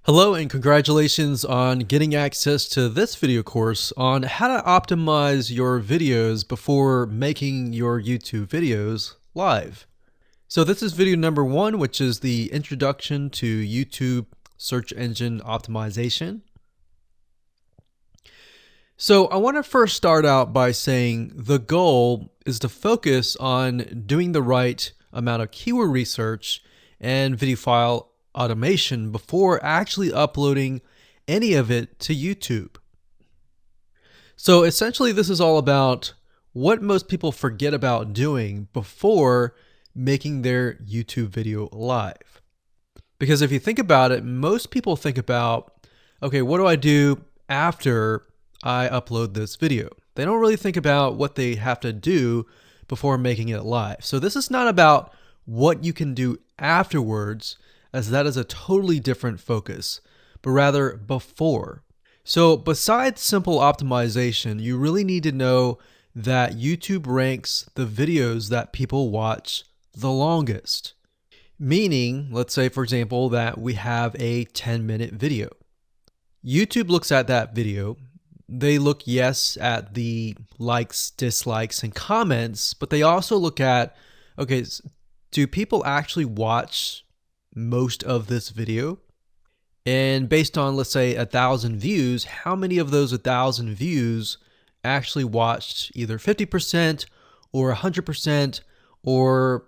Hello and congratulations on getting access to this video course on how to optimize your videos before making your YouTube videos live. So this is video number 1, which is the introduction to YouTube search engine optimization. So I want to first start out by saying the goal is to focus on doing the right amount of keyword research and video file automation before actually uploading any of it to YouTube. So essentially this is all about what most people forget about doing before making their YouTube video live. Because if you think about it, most people think about, okay, what do I do after I upload this video? They don't really think about what they have to do before making it live. So this is not about what you can do afterwards, as that is a totally different focus, but rather before. So besides simple optimization, you really need to know that YouTube ranks the videos that people watch the longest. Meaning, let's say for example that we have a 10-minute video. YouTube looks at that video. They look, yes, at the likes, dislikes, and comments, but they also look at, okay, do people actually watch most of this video? And based on, let's say, 1,000 views, how many of those 1,000 views actually watched either 50% or 100%, or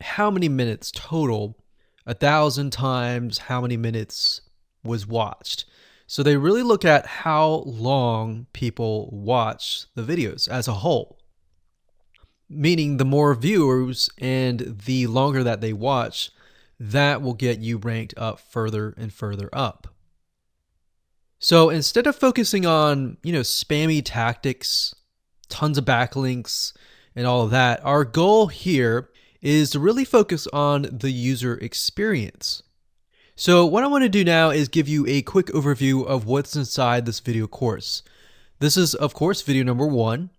how many minutes total? 1,000 times how many minutes was watched. So they really look at how long people watch the videos as a whole. Meaning the more viewers and the longer that they watch, that will get you ranked up further and further up. So instead of focusing on, spammy tactics, tons of backlinks, and all of that, our goal here is to really focus on the user experience. So what I want to do now is give you a quick overview of what's inside this video course. This is, of course, video number 1.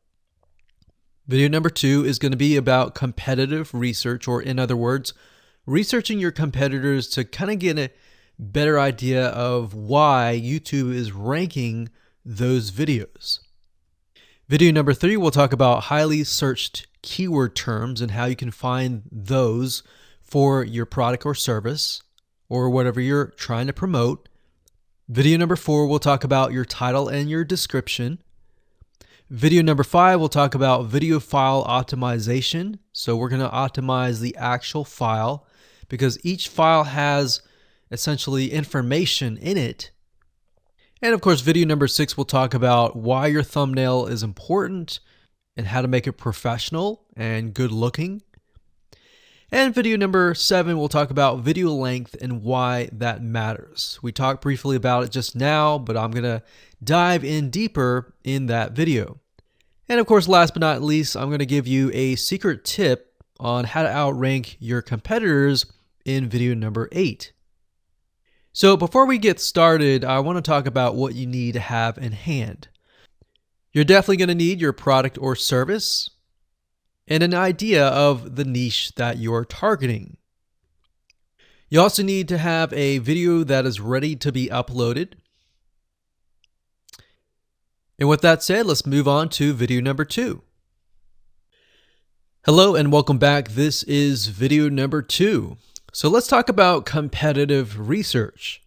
Video number 2 is going to be about competitive research, or in other words, researching your competitors to kind of get a better idea of why YouTube is ranking those videos. Video number 3, we'll talk about highly searched keyword terms and how you can find those for your product or service or whatever you're trying to promote. Video number 4, we'll talk about your title and your description. Video number 5, we'll talk about video file optimization. So we're going to optimize the actual file because each file has essentially information in it. And of course, video number 6, we'll talk about why your thumbnail is important and how to make it professional and good looking. And video number 7, we'll talk about video length and why that matters. We talked briefly about it just now, but I'm going to dive in deeper in that video. And of course, last but not least, I'm going to give you a secret tip on how to outrank your competitors in video number 8. So before we get started, I want to talk about what you need to have in hand. You're definitely going to need your product or service and an idea of the niche that you're targeting. You also need to have a video that is ready to be uploaded. And with that said, let's move on to video number 2. Hello and welcome back. This is video number 2. So let's talk about competitive research.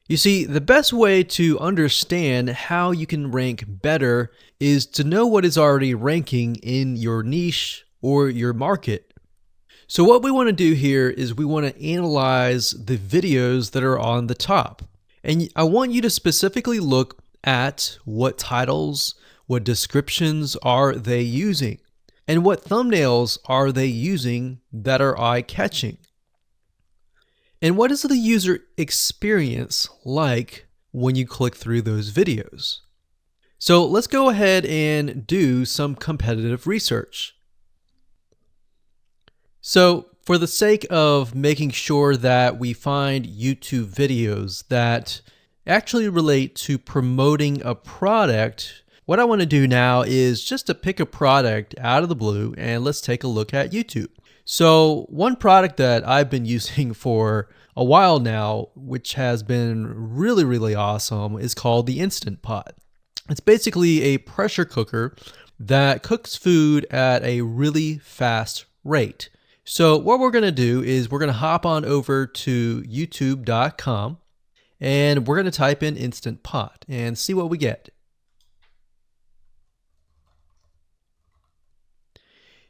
You see, the best way to understand how you can rank better is to know what is already ranking in your niche or your market. So what we want to do here is we want to analyze the videos that are on the top. And I want you to specifically look at what titles, what descriptions are they using, and what thumbnails are they using that are eye-catching. And what is the user experience like when you click through those videos? So let's go ahead and do some competitive research. So for the sake of making sure that we find YouTube videos that actually relate to promoting a product, what I want to do now is just to pick a product out of the blue and let's take a look at YouTube. So one product that I've been using for a while now, which has been really, really awesome, is called the Instant Pot. It's basically a pressure cooker that cooks food at a really fast rate. So what we're going to do is we're going to hop on over to youtube.com and we're going to type in Instant Pot and see what we get.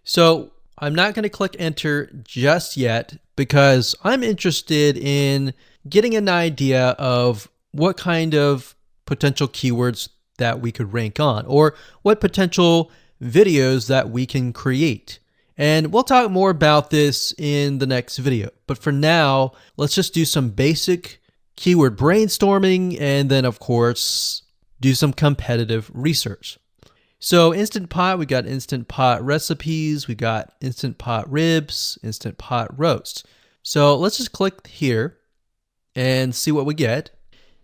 So I'm not going to click enter just yet because I'm interested in getting an idea of what kind of potential keywords that we could rank on, or what potential videos that we can create. And we'll talk more about this in the next video. But for now, let's just do some basic keyword brainstorming and then, of course, do some competitive research. So Instant Pot, we got Instant Pot recipes, we got Instant Pot ribs, Instant Pot roast. So let's just click here and see what we get.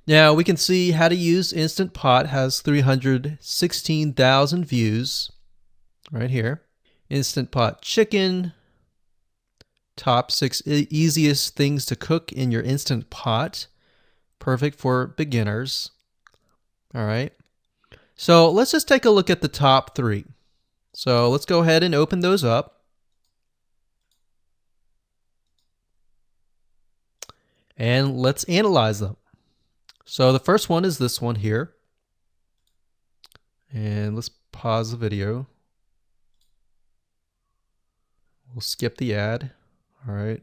Now we can see how to use Instant Pot has 316,000 views right here. Instant Pot chicken, top 6 easiest things to cook in your Instant Pot. Perfect for beginners. All right. So let's just take a look at the top 3. So let's go ahead and open those up. And let's analyze them. So the first one is this one here. And let's pause the video. We'll skip the ad. All right.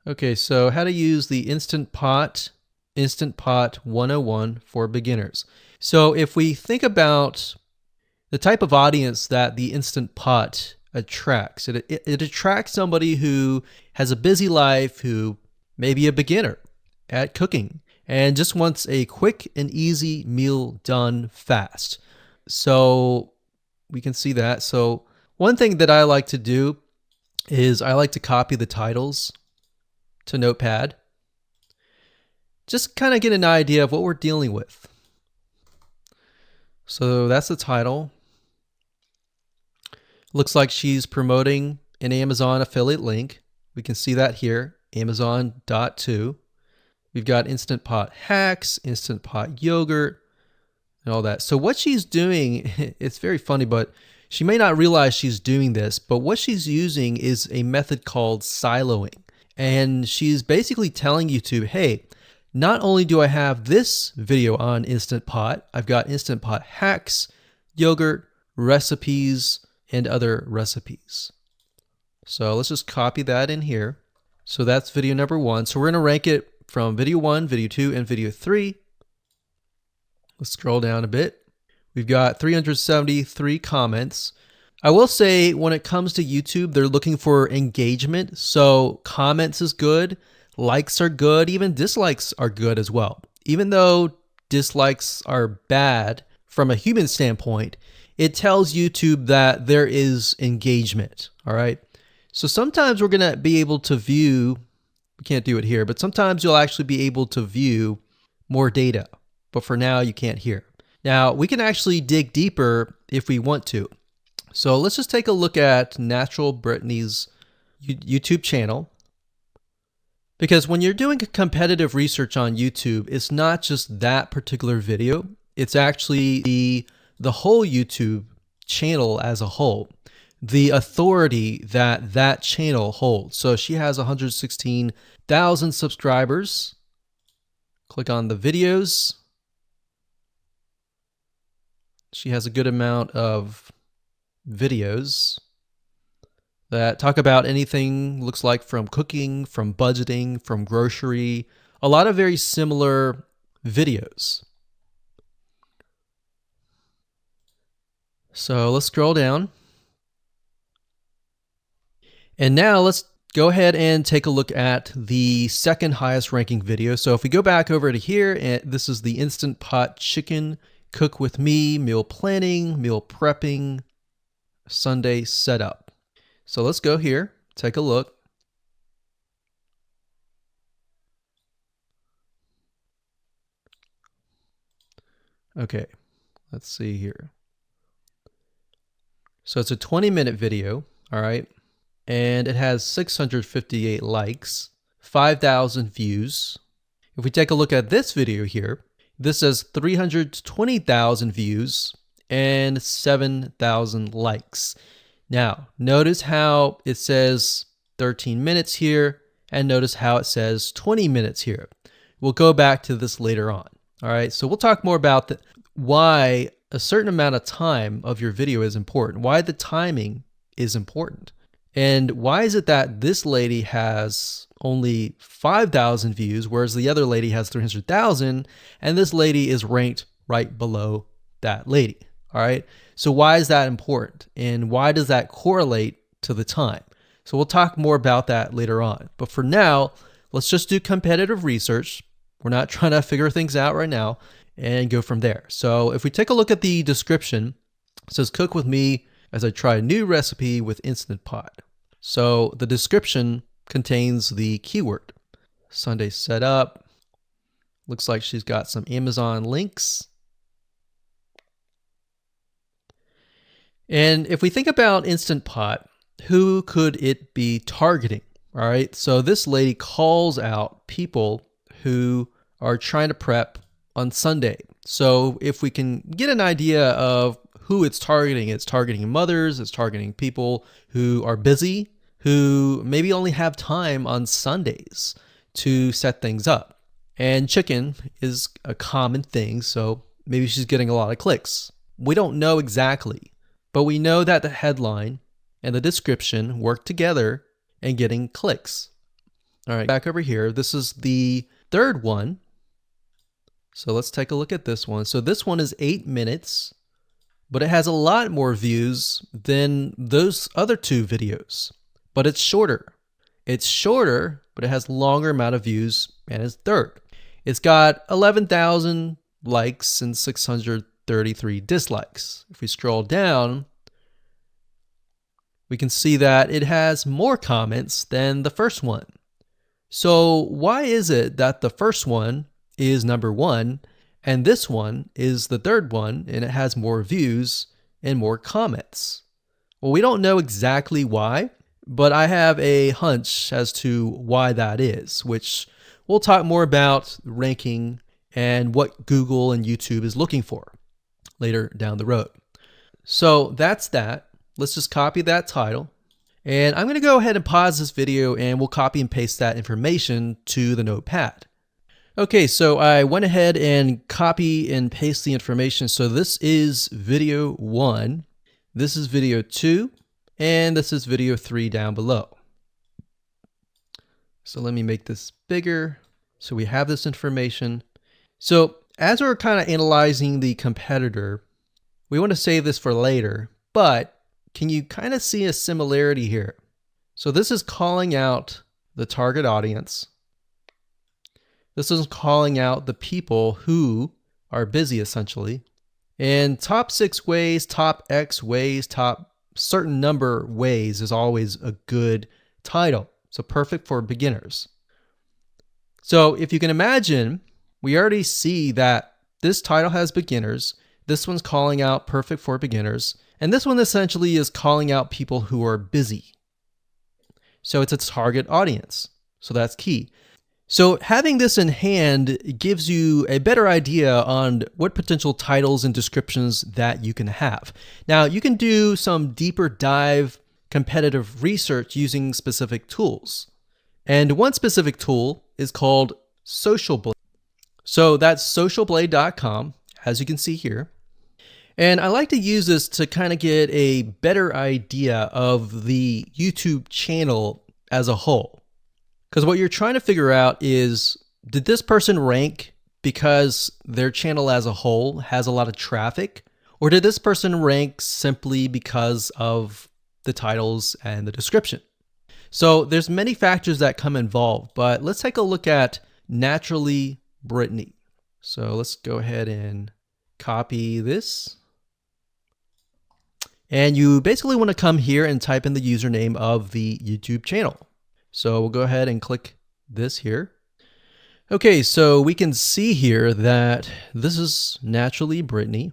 Okay, so how to use the Instant Pot 101 for beginners. So if we think about the type of audience that the Instant Pot attracts, it attracts somebody who has a busy life, who may be a beginner at cooking and just wants a quick and easy meal done fast. So we can see that. So one thing that I like to do is I like to copy the titles to Notepad. Just kind of get an idea of what we're dealing with. So that's the title. Looks like she's promoting an Amazon affiliate link. We can see that here, Amazon.to. We've got Instant Pot hacks, Instant Pot yogurt, and all that. So what she's doing, it's very funny, but she may not realize she's doing this, but what she's using is a method called siloing. And she's basically telling YouTube, hey, not only do I have this video on Instant Pot, I've got Instant Pot hacks, yogurt, recipes, and other recipes. So let's just copy that in here. So that's video number 1. So we're going to rank it from video 1, video 2, and video 3. Let's scroll down a bit. We've got 373 comments. I will say when it comes to YouTube, they're looking for engagement. So comments is good, likes are good, even dislikes are good as well. Even though dislikes are bad from a human standpoint, it tells YouTube that there is engagement, all right? So sometimes we're going to be able to view, we can't do it here, but sometimes you'll actually be able to view more data. But for now, you can't hear. Now, we can actually dig deeper if we want to. So let's just take a look at Natural Brittany's YouTube channel. Because when you're doing competitive research on YouTube, it's not just that particular video. It's actually the whole YouTube channel as a whole. The authority that that channel holds. So she has 116,000 subscribers. Click on the videos. She has a good amount of videos that talk about anything, looks like from cooking, from budgeting, from grocery, a lot of very similar videos. So let's scroll down. And now let's go ahead and take a look at the second highest ranking video. So if we go back over to here, and this is the Instant Pot chicken, cook with me, meal planning, meal prepping, Sunday setup. So let's go here, take a look. Okay, let's see here. So it's a 20-minute video, all right? And it has 658 likes, 5,000 views. If we take a look at this video here, this has 320,000 views and 7,000 likes. Now, notice how it says 13 minutes here, and notice how it says 20 minutes here. We'll go back to this later on. All right, so we'll talk more about why a certain amount of time of your video is important, why the timing is important. And why is it that this lady has only 5,000 views, whereas the other lady has 300,000, and this lady is ranked right below that lady? All right. So why is that important? And why does that correlate to the time? So we'll talk more about that later on. But for now, let's just do competitive research. We're not trying to figure things out right now and go from there. So if we take a look at the description, it says, "Cook with me as I try a new recipe with Instant Pot." So the description contains the keyword. Sunday setup. Looks like she's got some Amazon links. And if we think about Instant Pot, who could it be targeting? All right, so this lady calls out people who are trying to prep on Sunday. So if we can get an idea of who it's targeting mothers, it's targeting people who are busy, who maybe only have time on Sundays to set things up. And chicken is a common thing, so maybe she's getting a lot of clicks. We don't know exactly, but we know that the headline and the description work together and getting clicks. All right, back over here, this is the third one. So let's take a look at this one. So this one is 8 minutes, but it has a lot more views than those other two videos, but it's shorter. It's shorter, but it has longer amount of views and it's third. It's got 11,000 likes and 633 dislikes. If we scroll down, we can see that it has more comments than the first one. So why is it that the first one is number one and this one is the third one and it has more views and more comments? Well, we don't know exactly why, but I have a hunch as to why that is, which we'll talk more about ranking and what Google and YouTube is looking for later down the road. So that's that. Let's just copy that title. And I'm going to go ahead and pause this video and we'll copy and paste that information to the notepad. Okay, so I went ahead and copy and paste the information. So this is video 1, this is video 2, and this is video 3 down below. So let me make this bigger so we have this information. So as we're kind of analyzing the competitor, we want to save this for later, but can you kind of see a similarity here? So this is calling out the target audience. This is calling out the people who are busy essentially. And top 6 ways, top X ways, top certain number ways is always a good title. So perfect for beginners. So if you can imagine, we already see that this title has beginners. This one's calling out perfect for beginners. And this one essentially is calling out people who are busy. So it's a target audience. So that's key. So having this in hand gives you a better idea on what potential titles and descriptions that you can have. Now you can do some deeper dive competitive research using specific tools. And one specific tool is called Social Blade. So that's socialblade.com, as you can see here. And I like to use this to kind of get a better idea of the YouTube channel as a whole. Because what you're trying to figure out is, did this person rank because their channel as a whole has a lot of traffic? Or did this person rank simply because of the titles and the description? So there's many factors that come involved, but let's take a look at Naturally Brittany. So let's go ahead and copy this. And you basically want to come here and type in the username of the YouTube channel. So we'll go ahead and click this here. Okay, so we can see here that this is Naturally Brittany,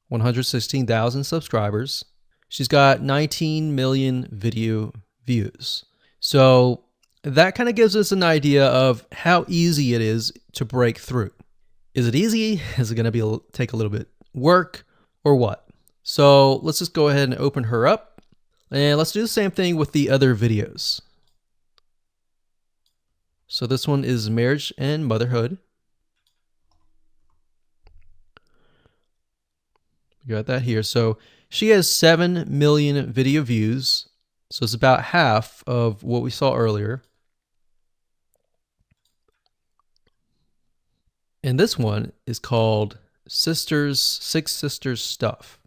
116,000 subscribers. She's got 19 million video views. So that kind of gives us an idea of how easy it is to break through. Is it easy? Is it going to take a little bit work or what? So let's just go ahead and open her up, and let's do the same thing with the other videos. So this one is marriage and motherhood. We got that here. So she has 7 million video views. So it's about half of what we saw earlier. And this one is called Six Sisters Stuff.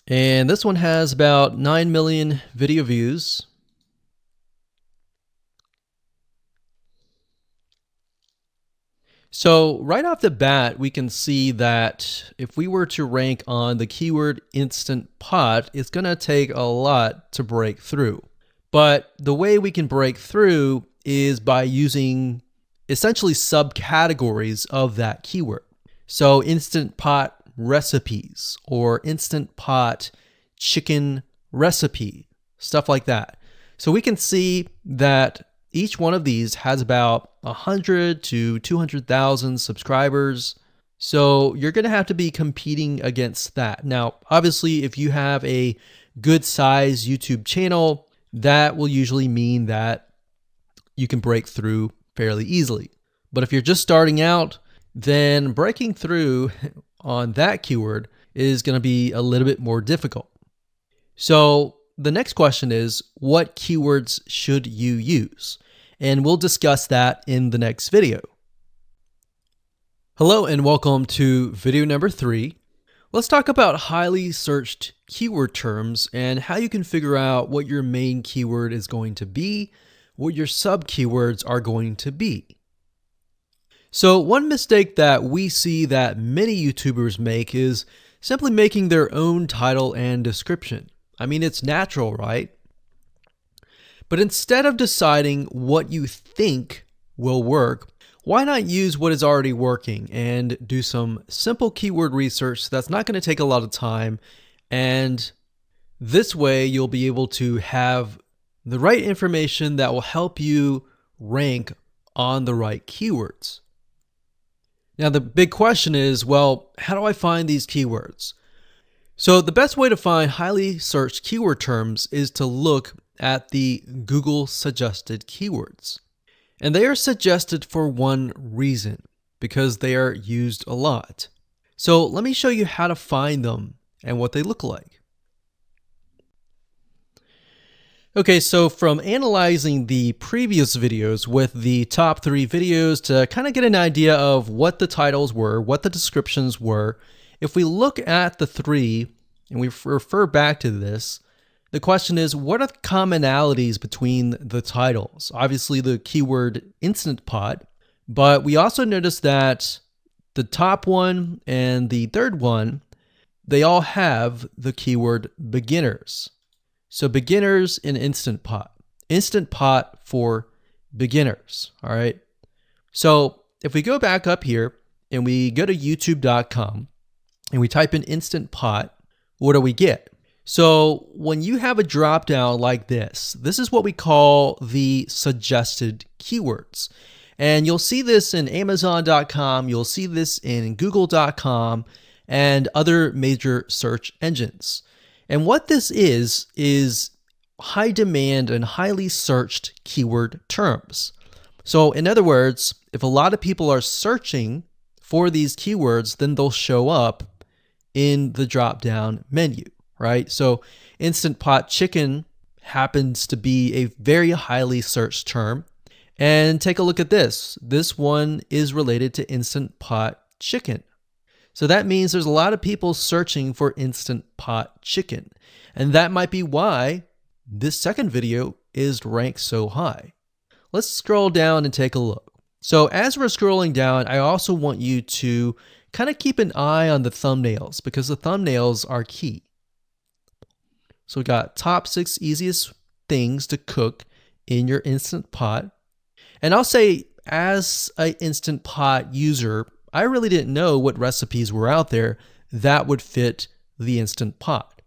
And this one has about 9 million video views. So right off the bat, we can see that if we were to rank on the keyword Instant Pot, it's going to take a lot to break through. But the way we can break through is by using essentially subcategories of that keyword. So Instant Pot recipes or Instant Pot chicken recipe, stuff like that. So we can see that each one of these has about 100 to 200,000 subscribers. So you're going to have to be competing against that. Now, obviously, if you have a good size YouTube channel, that will usually mean that you can break through fairly easily. But if you're just starting out, then breaking through on that keyword is going to be a little bit more difficult. So the next question is, what keywords should you use? And we'll discuss that in the next video. Hello and welcome to video number 3. Let's talk about highly searched keyword terms and how you can figure out what your main keyword is going to be, what your sub keywords are going to be. So one mistake that we see that many YouTubers make is simply making their own title and description. I mean, it's natural, right? But instead of deciding what you think will work, why not use what is already working and do some simple keyword research that's not going to take a lot of time, and this way you'll be able to have the right information that will help you rank on the right keywords. Now the big question is, well, how do I find these keywords? So the best way to find highly searched keyword terms is to look at the Google suggested keywords. And they are suggested for one reason, because they are used a lot. So let me show you how to find them and what they look like. Okay, so from analyzing the previous videos with the top 3 videos to kind of get an idea of what the titles were, what the descriptions were, if we look at the 3 and we refer back to this, the question is, what are the commonalities between the titles? Obviously the keyword Instant Pot, but we also noticed that the top one and the third one, they all have the keyword beginners. So beginners in Instant Pot. Instant Pot for beginners, all right? So if we go back up here and we go to youtube.com and we type in Instant Pot, what do we get? So when you have a drop down like this is what we call the suggested keywords. And you'll see this in amazon.com, you'll see this in google.com and other major search engines. And what this is high demand and highly searched keyword terms. So in other words, if a lot of people are searching for these keywords, then they'll show up in the drop down menu. Right? So Instant Pot chicken happens to be a very highly searched term. And take a look at this. This one is related to Instant Pot chicken. So that means there's a lot of people searching for Instant Pot chicken. And that might be why this second video is ranked so high. Let's scroll down and take a look. So as we're scrolling down, I also want you to kind of keep an eye on the thumbnails because the thumbnails are key. So we got top 6 easiest things to cook in your Instant Pot. And I'll say, as an Instant Pot user, I really didn't know what recipes were out there that would fit the Instant Pot.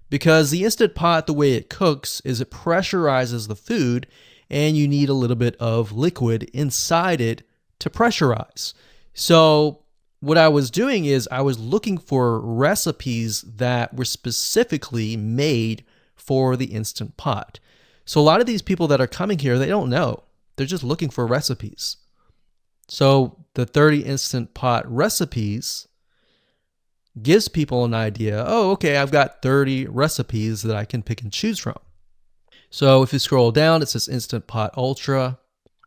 Because the Instant Pot, the way it cooks is it pressurizes the food, and you need a little bit of liquid inside it to pressurize. So what I was doing is I was looking for recipes that were specifically made for the Instant Pot. So a lot of these people that are coming here, they don't know. They're just looking for recipes. So the 30 Instant Pot recipes gives people an idea. Oh, okay, I've got 30 recipes that I can pick and choose from. So if you scroll down, it says Instant Pot Ultra.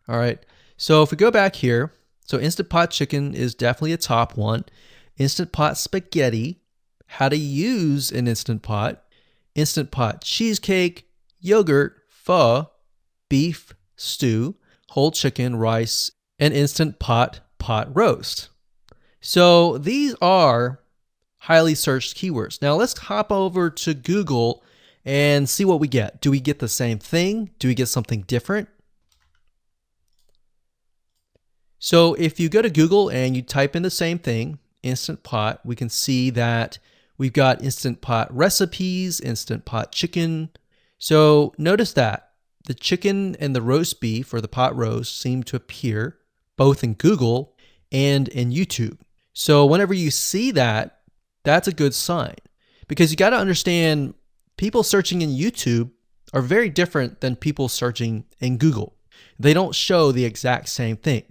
All right. So if we go back here, so Instant Pot Chicken is definitely a top one. Instant Pot Spaghetti, how to use an Instant Pot. Instant Pot Cheesecake, Yogurt, Pho, Beef Stew, Whole Chicken, Rice, and Instant Pot Roast. So these are highly searched keywords. Now let's hop over to Google and see what we get. Do we get the same thing? Do we get something different? So if you go to Google and you type in the same thing, Instant Pot, we can see that we've got Instant Pot recipes, Instant Pot chicken. So notice that the chicken and the roast beef or the pot roast seem to appear both in Google and in YouTube. So whenever you see that, that's a good sign, because you got to understand people searching in YouTube are very different than people searching in Google. They don't show the exact same thing.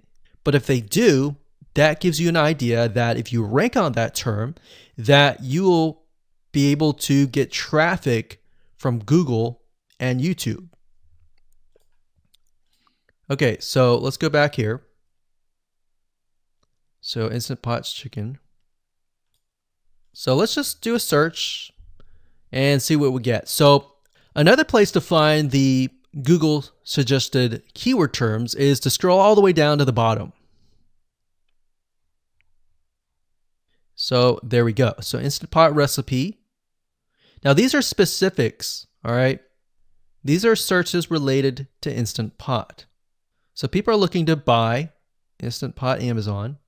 But if they do, that gives you an idea that if you rank on that term, that you will be able to get traffic from Google and YouTube. Okay, so let's go back here. So Instant Pot Chicken. So let's just do a search and see what we get. So another place to find the Google suggested keyword terms is to scroll all the way down to the bottom. So there we go. So Instant Pot recipe. Now these are specifics, all right? These are searches related to Instant Pot. So people are looking to buy Instant Pot Amazon.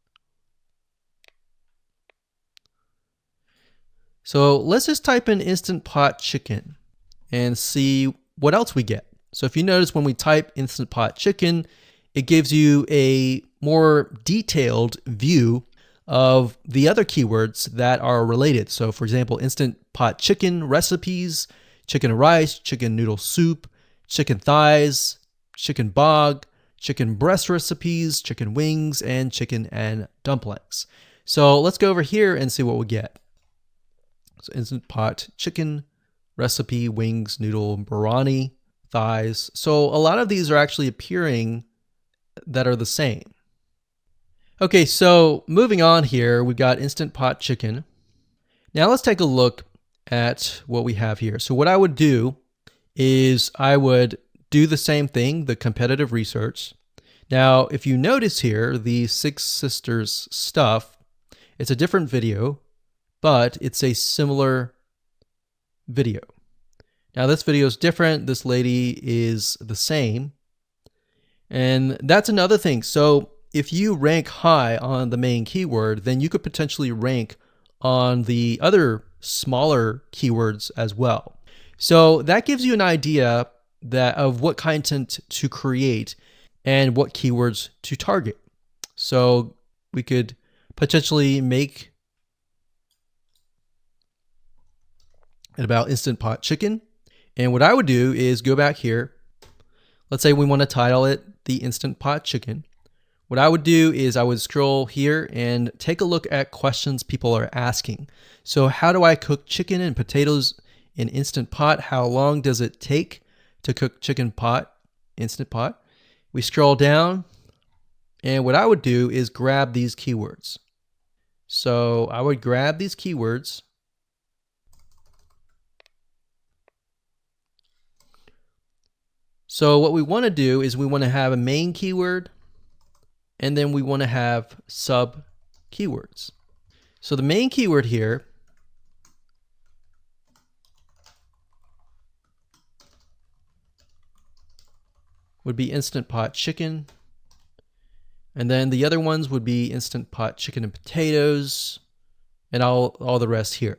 So let's just type in Instant Pot Chicken and see what else we get. So if you notice, when we type Instant Pot Chicken, it gives you a more detailed view of the other keywords that are related. So for example, Instant Pot Chicken recipes, chicken and rice, chicken noodle soup, chicken thighs, chicken bog, chicken breast recipes, chicken wings, and chicken and dumplings. So let's go over here and see what we get. So Instant Pot Chicken recipe, wings, noodle, biryani, thighs. So a lot of these are actually appearing that are the same. Okay, so moving on here, we've got Instant Pot Chicken. Now let's take a look at what we have here. So what I would do is I would do the same thing, the competitive research. Now, if you notice here, the Six Sisters stuff, it's a different video, but it's a similar video. Now this video is different. This lady is the same. And that's another thing. So if you rank high on the main keyword, then you could potentially rank on the other smaller keywords as well. So that gives you an idea of what content to create and what keywords to target. So we could potentially make it about Instant Pot Chicken. And what I would do is go back here. Let's say we want to title it the Instant Pot Chicken. What I would do is I would scroll here and take a look at questions people are asking. So how do I cook chicken and potatoes in Instant Pot? How long does it take to cook chicken pot, Instant Pot? We scroll down, and what I would do is grab these keywords. So I would grab these keywords. So what we want to do is we want to have a main keyword, and then we want to have sub keywords. So the main keyword here would be Instant Pot Chicken. And then the other ones would be Instant Pot chicken and potatoes, and all the rest here.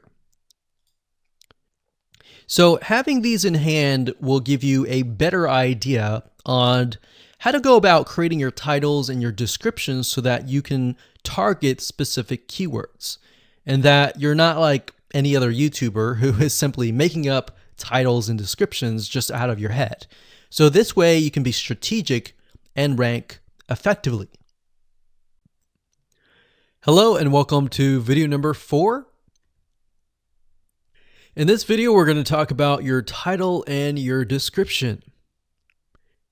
So having these in hand will give you a better idea on how to go about creating your titles and your descriptions so that you can target specific keywords, and that you're not like any other YouTuber who is simply making up titles and descriptions just out of your head. So this way you can be strategic and rank effectively. Hello and welcome to video number 4. In this video, we're going to talk about your title and your description.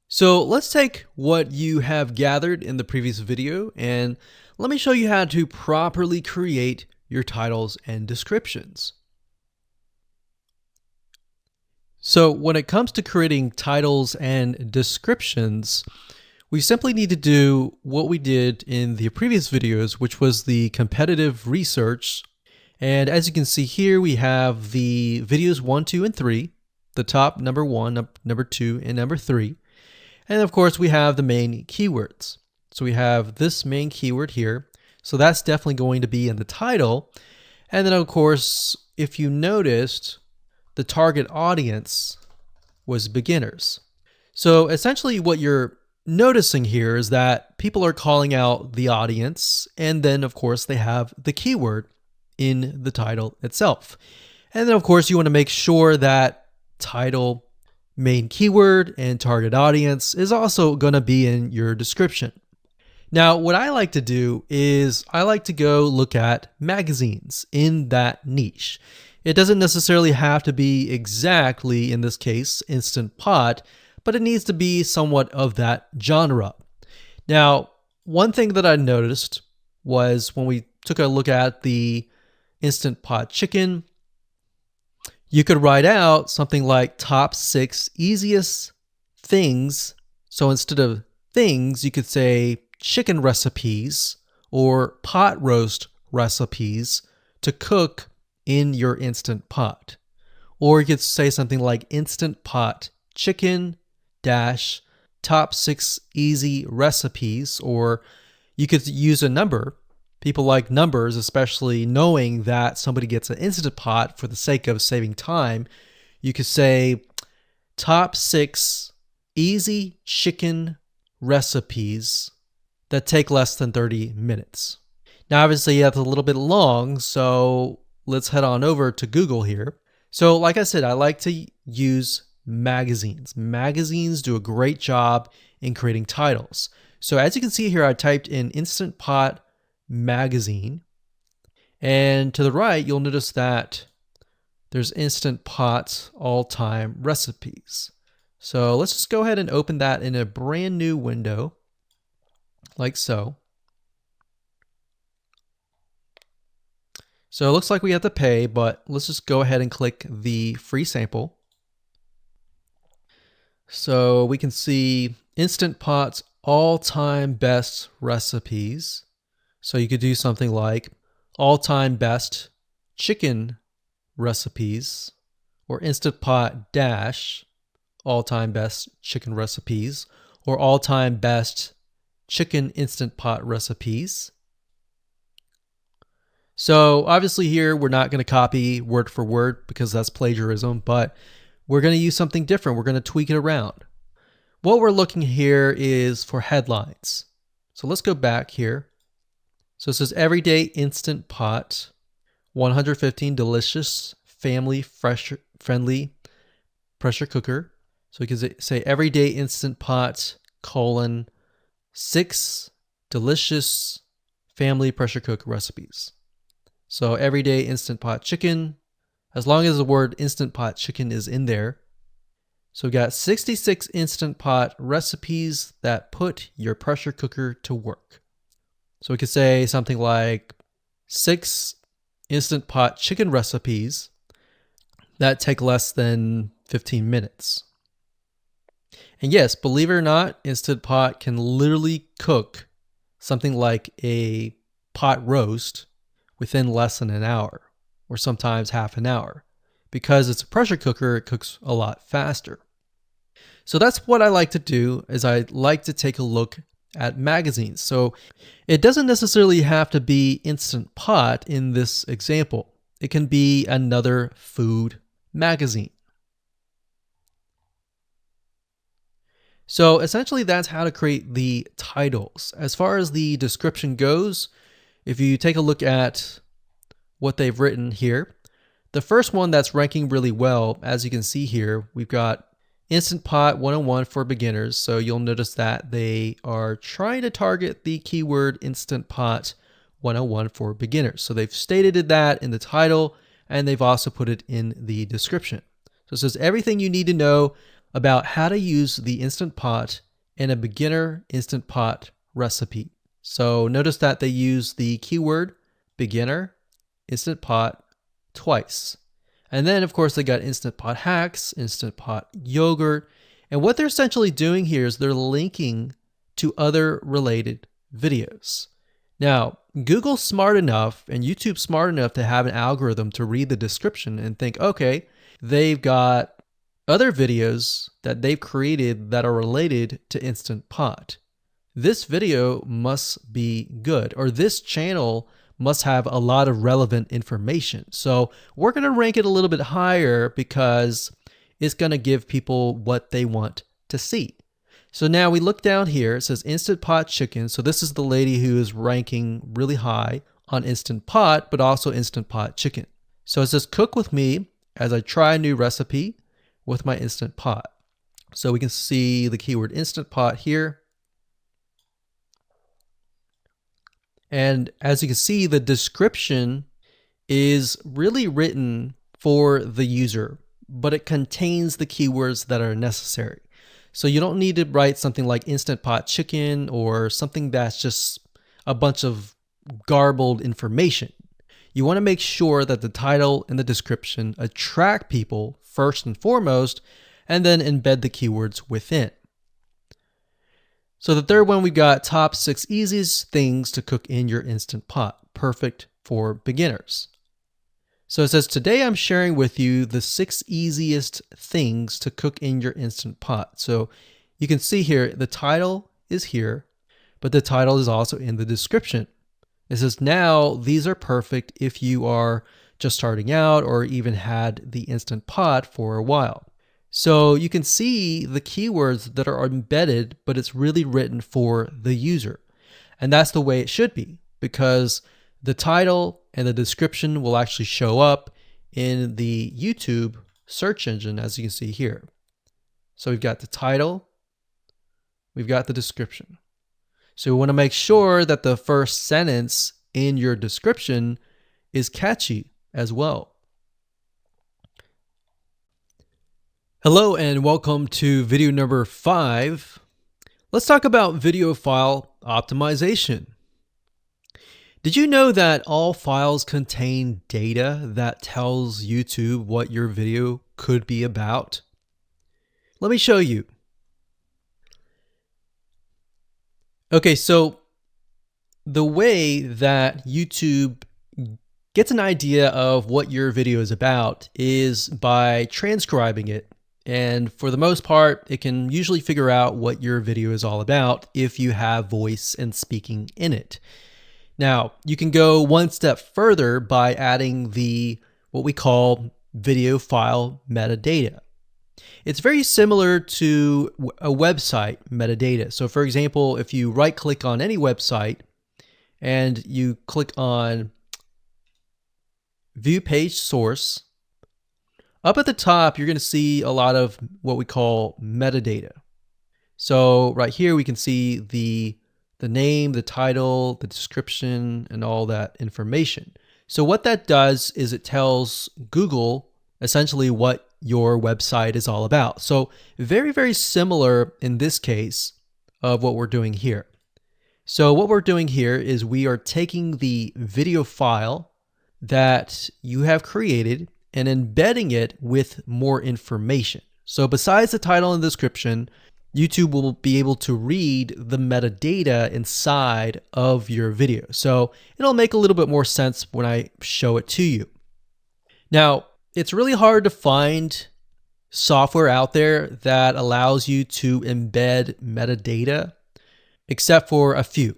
So let's take what you have gathered in the previous video and let me show you how to properly create your titles and descriptions. So when it comes to creating titles and descriptions, we simply need to do what we did in the previous videos, which was the competitive research. And as you can see here, we have the videos 1, 2, and 3, the top number 1, number 2, and number 3. And of course, we have the main keywords. So we have this main keyword here. So that's definitely going to be in the title. And then of course, if you noticed, the target audience was beginners. So essentially what you're noticing here is that people are calling out the audience, and then of course they have the keyword in the title itself. And then of course you want to make sure that title, main keyword, and target audience is also going to be in your description. Now what I like to do is I like to go look at magazines in that niche. It doesn't necessarily have to be exactly, in this case, Instant Pot, but it needs to be somewhat of that genre. Now, one thing that I noticed was when we took a look at the Instant Pot chicken, you could write out something like top 6 easiest things. So instead of things, you could say chicken recipes or pot roast recipes to cook in your Instant Pot. Or you could say something like Instant Pot chicken dash top 6 easy recipes, or you could use a number. People like numbers, especially knowing that somebody gets an Instant Pot for the sake of saving time. You could say top 6 easy chicken recipes that take less than 30 minutes. Now, obviously, that's a little bit long, so let's head on over to Google here. So like I said, I like to use magazines. Magazines do a great job in creating titles. So as you can see here, I typed in Instant Pot magazine, and to the right you'll notice that there's Instant Pot all-time recipes. So let's just go ahead and open that in a brand new window like so. So it looks like we have to pay, but let's just go ahead and click the free sample. So we can see Instant Pot's all-time best recipes. So you could do something like all-time best chicken recipes, or Instant Pot dash all-time best chicken recipes, or all-time best chicken Instant Pot recipes. So obviously here we're not going to copy word for word because that's plagiarism, but we're going to use something different. We're going to tweak it around. What we're looking here is for headlines. So let's go back here. So it says everyday Instant Pot, 115 delicious, family friendly pressure cooker. So we can say everyday Instant Pot, 6 delicious family pressure cook recipes. So everyday Instant Pot chicken, as long as the word Instant Pot chicken is in there. So we got 66 Instant Pot recipes that put your pressure cooker to work. So we could say something like 6 Instant Pot chicken recipes that take less than 15 minutes. And yes, believe it or not, Instant Pot can literally cook something like a pot roast within less than an hour, or sometimes half an hour. Because it's a pressure cooker, it cooks a lot faster. So that's what I like to do, is I like to take a look at magazines. So it doesn't necessarily have to be Instant Pot in this example. It can be another food magazine. So essentially that's how to create the titles. As far as the description goes, if you take a look at what they've written here, the first one that's ranking really well, as you can see here, we've got Instant Pot 101 for beginners. So you'll notice that they are trying to target the keyword Instant Pot 101 for beginners. So they've stated that in the title, and they've also put it in the description. So it says everything you need to know about how to use the Instant Pot in a beginner Instant Pot recipe. So notice that they use the keyword beginner Instant Pot twice. And then of course they got Instant Pot hacks, Instant Pot yogurt. And what they're essentially doing here is they're linking to other related videos. Now, Google's smart enough and YouTube's smart enough to have an algorithm to read the description and think, okay, they've got other videos that they've created that are related to Instant Pot. This video must be good, or this channel must have a lot of relevant information. So we're going to rank it a little bit higher because it's going to give people what they want to see. So now we look down here, it says Instant Pot chicken. So this is the lady who is ranking really high on Instant Pot, but also Instant Pot chicken. So it says cook with me as I try a new recipe with my Instant Pot. So we can see the keyword Instant Pot here. And as you can see, the description is really written for the user, but it contains the keywords that are necessary. So you don't need to write something like Instant Pot chicken or something that's just a bunch of garbled information. You want to make sure that the title and the description attract people first and foremost, and then embed the keywords within. So the third one, we've got top 6 easiest things to cook in your Instant Pot, perfect for beginners. So it says, today I'm sharing with you the 6 easiest things to cook in your Instant Pot. So you can see here, the title is here, but the title is also in the description. It says, now these are perfect if you are just starting out or even had the Instant Pot for a while. So you can see the keywords that are embedded, but it's really written for the user. And that's the way it should be, because the title and the description will actually show up in the YouTube search engine, as you can see here. So we've got the title, we've got the description. So we want to make sure that the first sentence in your description is catchy as well. Hello and welcome to video number 5. Let's talk about video file optimization. Did you know that all files contain data that tells YouTube what your video could be about? Let me show you. Okay, so the way that YouTube gets an idea of what your video is about is by transcribing it. And for the most part, it can usually figure out what your video is all about if you have voice and speaking in it. Now, you can go one step further by adding what we call video file metadata. It's very similar to a website metadata. So for example, if you right click on any website and you click on View Page Source, up at the top, you're going to see a lot of what we call metadata. So right here, we can see the name, the title, the description, and all that information. So what that does is it tells Google essentially what your website is all about. So very, very similar in this case of what we're doing here. So what we're doing here is we are taking the video file that you have created and embedding it with more information. So besides the title and description, YouTube will be able to read the metadata inside of your video. So it'll make a little bit more sense when I show it to you. Now, it's really hard to find software out there that allows you to embed metadata except for a few.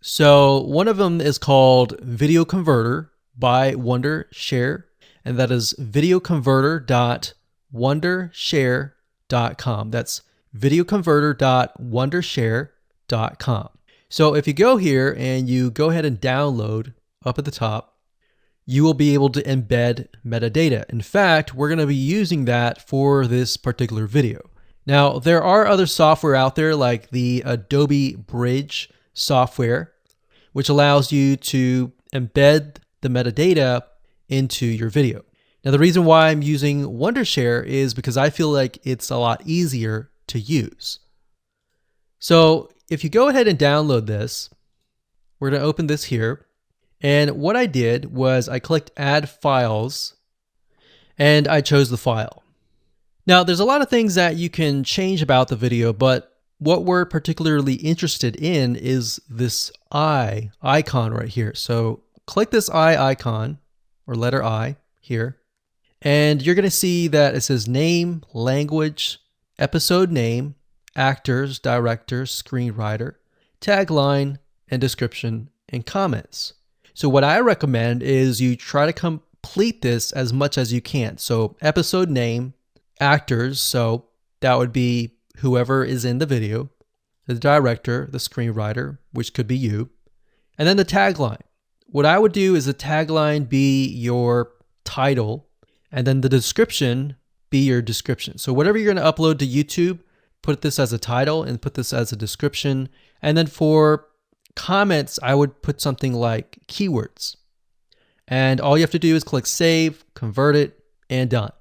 So one of them is called Video Converter by Wondershare, and that is videoconverter.wondershare.com. That's videoconverter.wondershare.com. So if you go here and you go ahead and download up at the top, you will be able to embed metadata. In fact, we're going to be using that for this particular video. Now, there are other software out there like the Adobe Bridge software, which allows you to embed the metadata into your video. Now, the reason why I'm using Wondershare is because I feel like it's a lot easier to use. So if you go ahead and download this, we're going to open this here. And what I did was I clicked Add Files, and I chose the file. Now, there's a lot of things that you can change about the video, but what we're particularly interested in is this I icon right here. So click this I icon, or letter I here, and you're going to see that it says name, language, episode name, actors, directors, screenwriter, tagline, and description, and comments. So what I recommend is you try to complete this as much as you can. So episode name, actors, so that would be whoever is in the video, the director, the screenwriter, which could be you, and then the tagline. What I would do is the tagline be your title, and then the description be your description. So whatever you're going to upload to YouTube, put this as a title and put this as a description. And then for comments, I would put something like keywords. And all you have to do is click save, convert it, and done.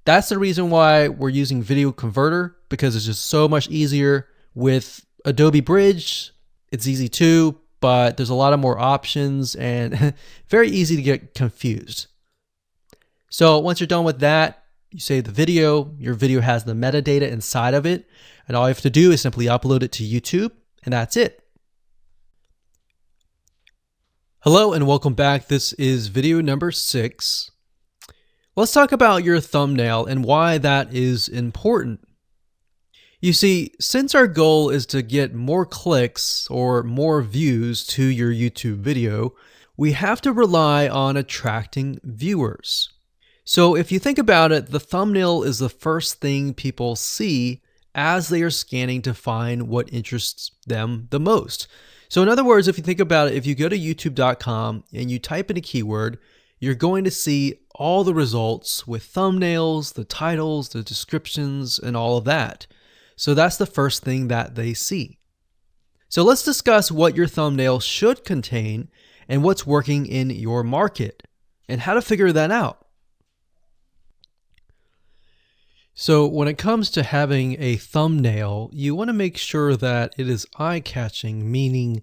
That's the reason why we're using Video Converter, because it's just so much easier. With Adobe Bridge, it's easy too, but there's a lot of more options and very easy to get confused. So once you're done with that, you save the video. Your video has the metadata inside of it, and all you have to do is simply upload it to YouTube, and that's it. Hello and welcome back. This is video number 6. Let's talk about your thumbnail and why that is important. You see, since our goal is to get more clicks or more views to your YouTube video, we have to rely on attracting viewers. So if you think about it, the thumbnail is the first thing people see as they are scanning to find what interests them the most. So in other words, if you think about it, if you go to youtube.com and you type in a keyword, you're going to see all the results with thumbnails, the titles, the descriptions, and all of that. So that's the first thing that they see. So let's discuss what your thumbnail should contain and what's working in your market and how to figure that out. So when it comes to having a thumbnail, you want to make sure that it is eye-catching, meaning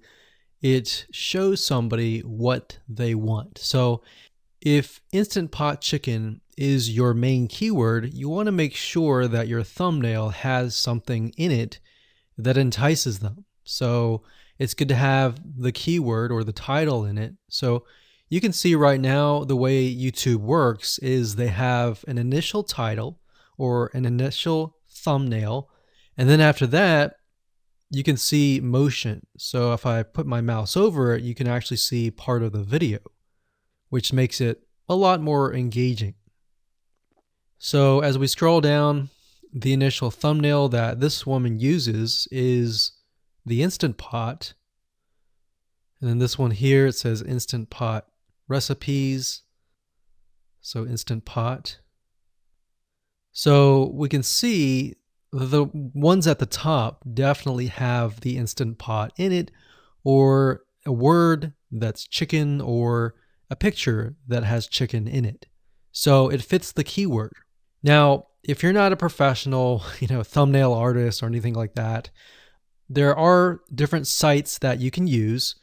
it shows somebody what they want. So if Instant Pot Chicken is your main keyword, you want to make sure that your thumbnail has something in it that entices them. So it's good to have the keyword or the title in it. So you can see right now the way YouTube works is they have an initial title or an initial thumbnail, and then after that you can see motion. So if I put my mouse over it, you can actually see part of the video, which makes it a lot more engaging. So as we scroll down, the initial thumbnail that this woman uses is the Instant Pot, and then this one here, it says Instant Pot recipes, so Instant Pot. So we can see the ones at the top definitely have the Instant Pot in it, or a word that's chicken, or a picture that has chicken in it. So it fits the keyword. Now, if you're not a professional, thumbnail artist or anything like that, there are different sites that you can use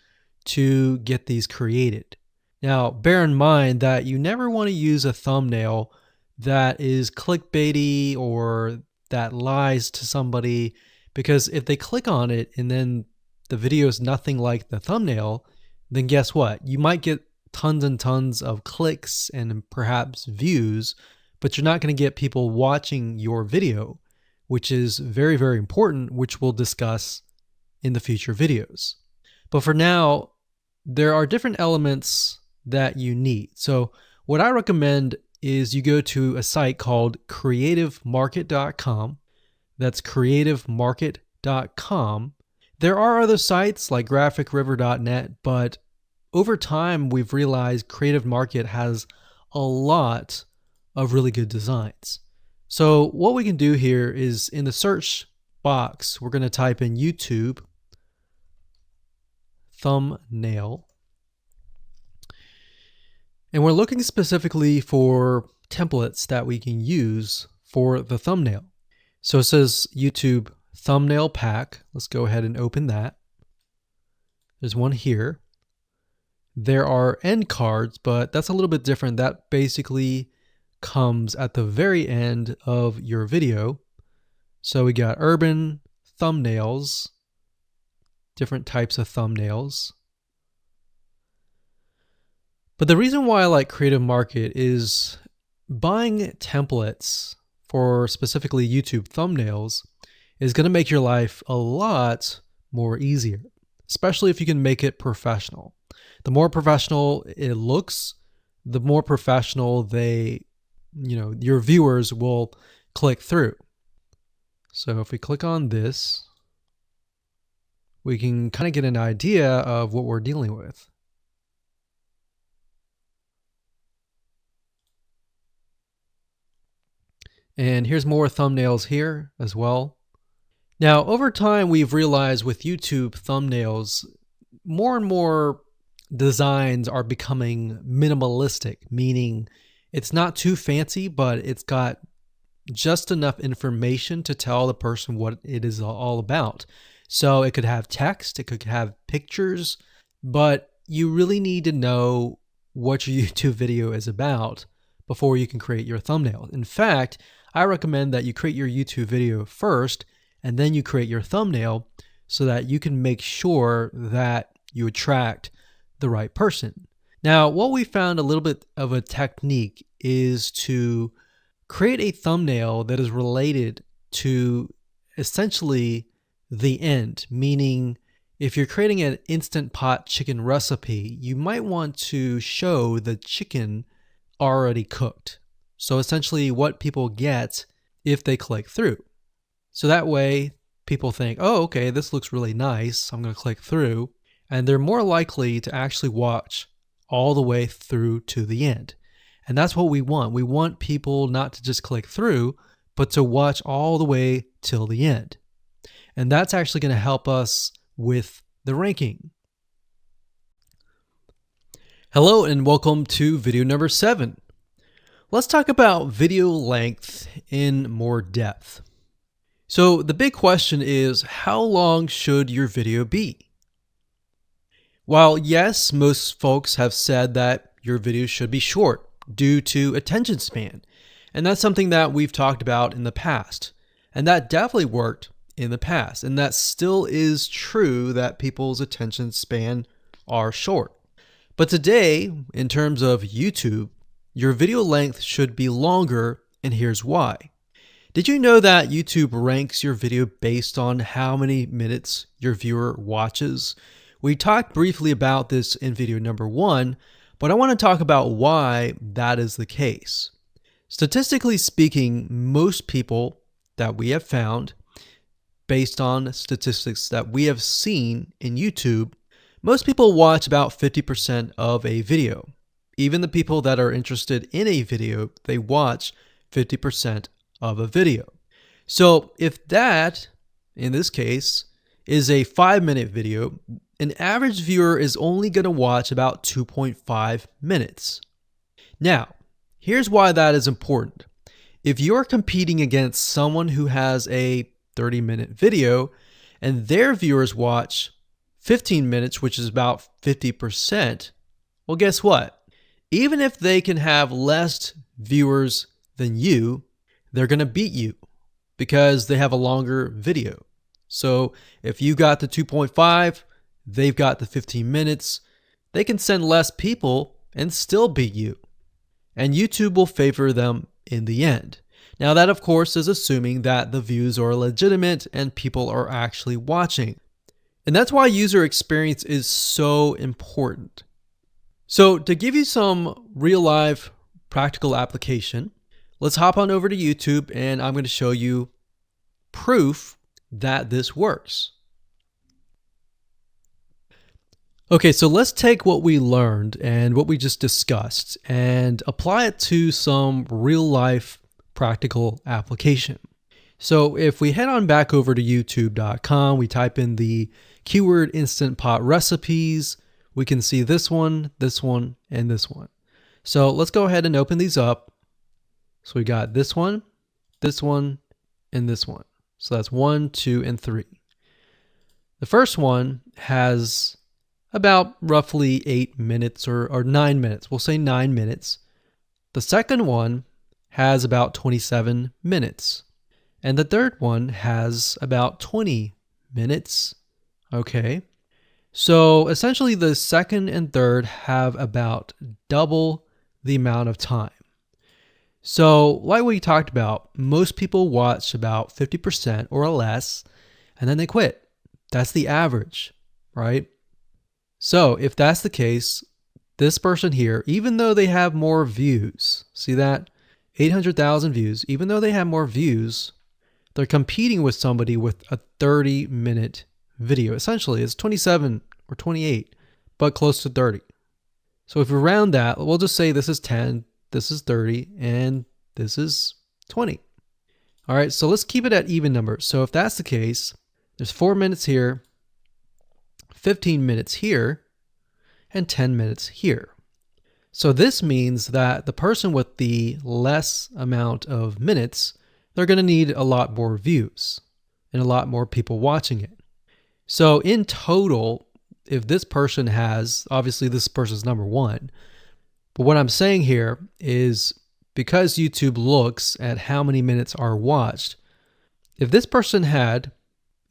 to get these created. Now, bear in mind that you never want to use a thumbnail that is clickbaity or that lies to somebody, because if they click on it and then the video is nothing like the thumbnail, then guess what? You might get tons and tons of clicks and perhaps views, but you're not going to get people watching your video, which is very, very important, which we'll discuss in the future videos. But for now, there are different elements that you need. So what I recommend is you go to a site called creativemarket.com. That's creativemarket.com. There are other sites like graphicriver.net, but over time we've realized Creative Market has a lot of really good designs. So what we can do here is in the search box, we're going to type in YouTube thumbnail. And we're looking specifically for templates that we can use for the thumbnail. So it says YouTube thumbnail pack. Let's go ahead and open that. There's one here. There are end cards, but that's a little bit different. That basically comes at the very end of your video. So we got urban thumbnails, different types of thumbnails. But the reason why I like Creative Market is buying templates for specifically YouTube thumbnails is going to make your life a lot more easier, especially if you can make it professional. The more professional it looks, the more professional your viewers will click through. So if we click on this, we can kind of get an idea of what we're dealing with. And here's more thumbnails here as well. Now, over time, we've realized with YouTube thumbnails, more and more designs are becoming minimalistic, meaning it's not too fancy, but it's got just enough information to tell the person what it is all about. So it could have text, it could have pictures, but you really need to know what your YouTube video is about before you can create your thumbnail. In fact, I recommend that you create your YouTube video first and then you create your thumbnail so that you can make sure that you attract the right person. Now, what we found a little bit of a technique is to create a thumbnail that is related to essentially the end, meaning if you're creating an Instant Pot chicken recipe, you might want to show the chicken already cooked. So essentially what people get if they click through. So that way people think, oh, okay, this looks really nice. I'm going to click through. And they're more likely to actually watch all the way through to the end. And that's what we want. We want people not to just click through, but to watch all the way till the end. And that's actually going to help us with the ranking. Hello and welcome to video number 7. Let's talk about video length in more depth. So the big question is, how long should your video be? While yes, most folks have said that your video should be short due to attention span, and that's something that we've talked about in the past, and that definitely worked in the past, and that still is true that people's attention span are short. But today, in terms of YouTube, your video length should be longer, and here's why. Did you know that YouTube ranks your video based on how many minutes your viewer watches? We talked briefly about this in video number 1, but I want to talk about why that is the case. Statistically speaking, most people that we have found, based on statistics that we have seen in YouTube, most people watch about 50% of a video. Even the people that are interested in a video, they watch 50% of a video. So if that, in this case, is a 5-minute video, an average viewer is only going to watch about 2.5 minutes. Now, here's why that is important. If you're competing against someone who has a 30-minute video and their viewers watch 15 minutes, which is about 50%, well, guess what? Even if they can have less viewers than you, they're going to beat you because they have a longer video. So if you got the 2.5, they've got the 15 minutes, they can send less people and still beat you. And YouTube will favor them in the end. Now that, of course, is assuming that the views are legitimate and people are actually watching. And that's why user experience is so important. So to give you some real life practical application, let's hop on over to YouTube and I'm going to show you proof that this works. Okay, so let's take what we learned and what we just discussed and apply it to some real life practical application. So if we head on back over to youtube.com, we type in the keyword Instant Pot recipes, we can see this one, and this one. So let's go ahead and open these up. So we got this one, and this one. So that's 1, 2, and 3. The first one has about roughly 8 minutes or 9 minutes. We'll say 9 minutes. The second one has about 27 minutes. And the third one has about 20 minutes. Okay. So essentially the second and third have about double the amount of time. So like we talked about, most people watch about 50% or less, and then they quit. That's the average, right? So if that's the case, this person here, even though they have more views, see that? 800,000 views, even though they have more views, they're competing with somebody with a 30-minute video. Essentially, it's 27 or 28, but close to 30. So if we round that, we'll just say this is 10, this is 30, and this is 20. All right, so let's keep it at even numbers. So if that's the case, there's 4 minutes here, 15 minutes here, and 10 minutes here. So this means that the person with the less amount of minutes, they're going to need a lot more views and a lot more people watching it. So in total, if this person has, obviously this person's number one, but what I'm saying here is because YouTube looks at how many minutes are watched, if this person had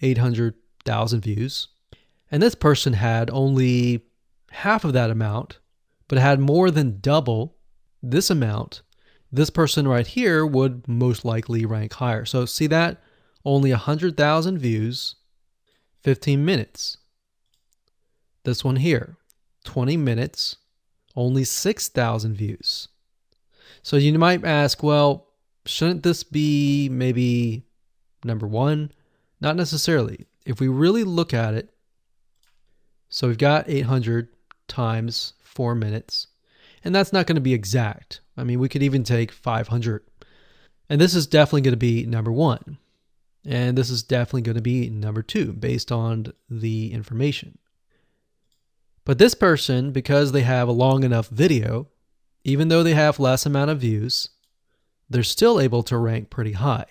800,000 views and this person had only half of that amount, but had more than double this amount, this person right here would most likely rank higher. So see that? Only 100,000 views, 15 minutes. This one here, 20 minutes, only 6,000 views. So you might ask, well, shouldn't this be maybe number one? Not necessarily. If we really look at it, so we've got 800 times 4 minutes, and that's not going to be exact. I mean, we could even take 500. And this is definitely going to be number one. And this is definitely going to be number two based on the information. But this person, because they have a long enough video, even though they have less amount of views, they're still able to rank pretty high.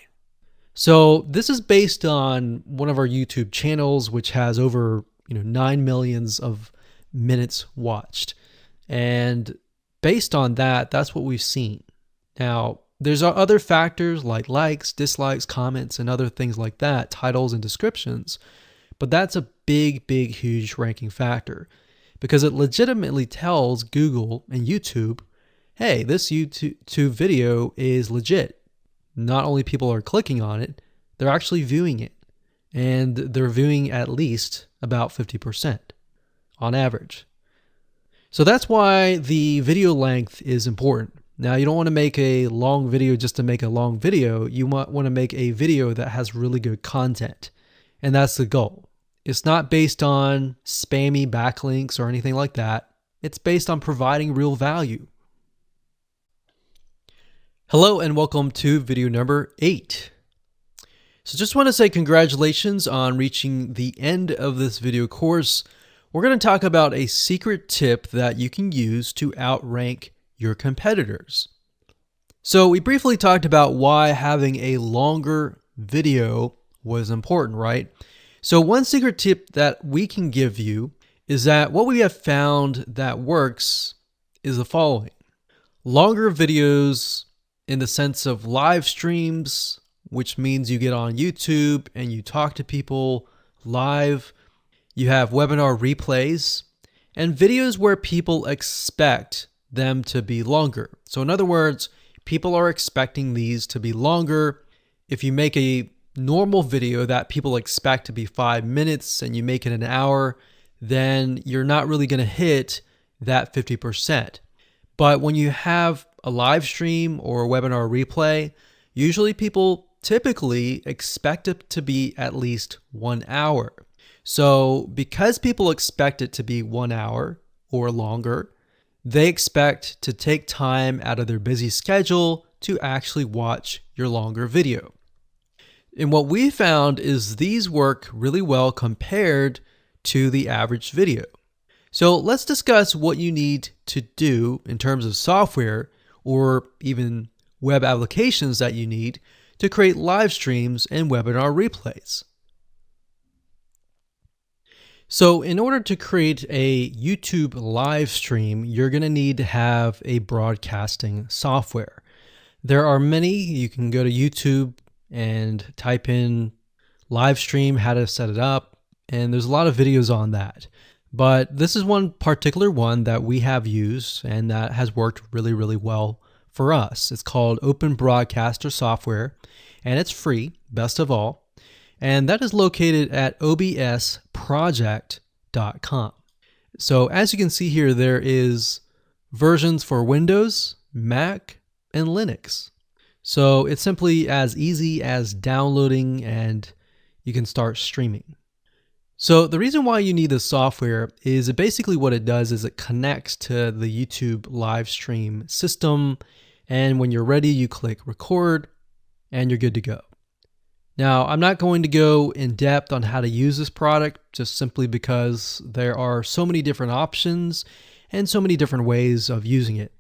So this is based on one of our YouTube channels, which has over 9 million of minutes watched. And based on that, that's what we've seen. Now, there's other factors like likes, dislikes, comments, and other things like that, titles and descriptions. But that's a big, huge ranking factor because it legitimately tells Google and YouTube, hey, this YouTube video is legit. Not only people are clicking on it, they're actually viewing it. And they're viewing at least about 50% on average. So that's why the video length is important. Now, you don't want to make a long video just to make a long video. You might want to make a video that has really good content. And that's the goal. It's not based on spammy backlinks or anything like that. It's based on providing real value. Hello and welcome to video number 8. So just want to say congratulations on reaching the end of this video course. We're going to talk about a secret tip that you can use to outrank your competitors. So we briefly talked about why having a longer video was important, right? So one secret tip that we can give you is that what we have found that works is the following. Longer videos in the sense of live streams, which means you get on YouTube and you talk to people live. You have webinar replays and videos where people expect them to be longer. So in other words, people are expecting these to be longer. If you make a normal video that people expect to be 5 minutes and you make it an hour, then you're not really going to hit that 50%. But when you have a live stream or a webinar replay, usually people typically expect it to be at least 1 hour. So because people expect it to be 1 hour or longer, they expect to take time out of their busy schedule to actually watch your longer video. And what we found is these work really well compared to the average video. So let's discuss what you need to do in terms of software or even web applications that you need to create live streams and webinar replays. So in order to create a YouTube live stream, you're going to need to have a broadcasting software. There are many. You can go to YouTube and type in live stream, how to set it up, and there's a lot of videos on that. But this is one particular one that we have used and that has worked really, really well for us. It's called Open Broadcaster Software, and it's free, best of all. And that is located at obsproject.com. So as you can see here, there is versions for Windows, Mac, and Linux. So it's simply as easy as downloading and you can start streaming. So the reason why you need this software is basically what it does is it connects to the YouTube live stream system. And when you're ready, you click record and you're good to go. Now, I'm not going to go in depth on how to use this product just simply because there are so many different options and so many different ways of using it.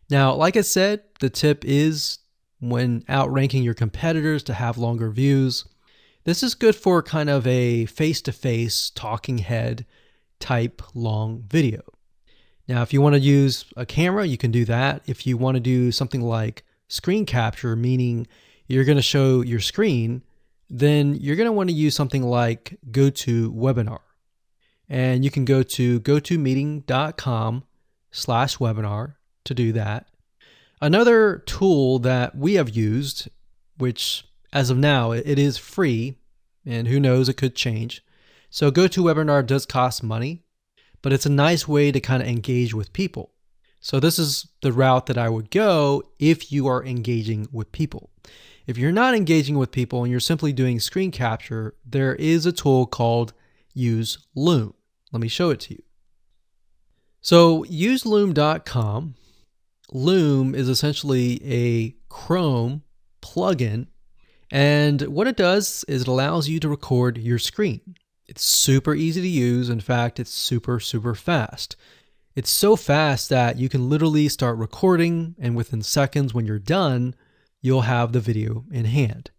Now, like I said, the tip is when outranking your competitors to have longer views. This is good for kind of a face-to-face talking head type long video. Now, if you want to use a camera, you can do that. If you want to do something like screen capture, meaning you're going to show your screen, then you're going to want to use something like GoToWebinar. And you can go to gotomeeting.com/webinar to do that. Another tool that we have used, which as of now, it is free, and who knows, it could change. So GoToWebinar does cost money, but it's a nice way to kind of engage with people. So this is the route that I would go if you are engaging with people. If you're not engaging with people and you're simply doing screen capture, there is a tool called Use Loom. Let me show it to you. So useloom.com. Loom is essentially a Chrome plugin, and what it does is it allows you to record your screen. It's super easy to use. In fact, it's super, super fast. It's so fast that you can literally start recording, and within seconds when you're done, you'll have the video in hand.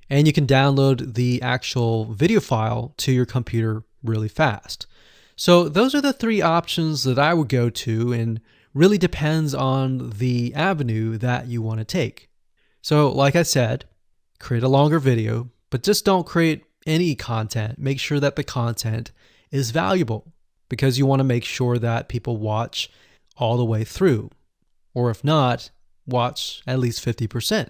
And you can download the actual video file to your computer really fast. So those are the three options that I would go to, and really depends on the avenue that you want to take. So like I said, create a longer video, but just don't create any content. Make sure that the content is valuable because you want to make sure that people watch all the way through. Or if not, watch at least 50%.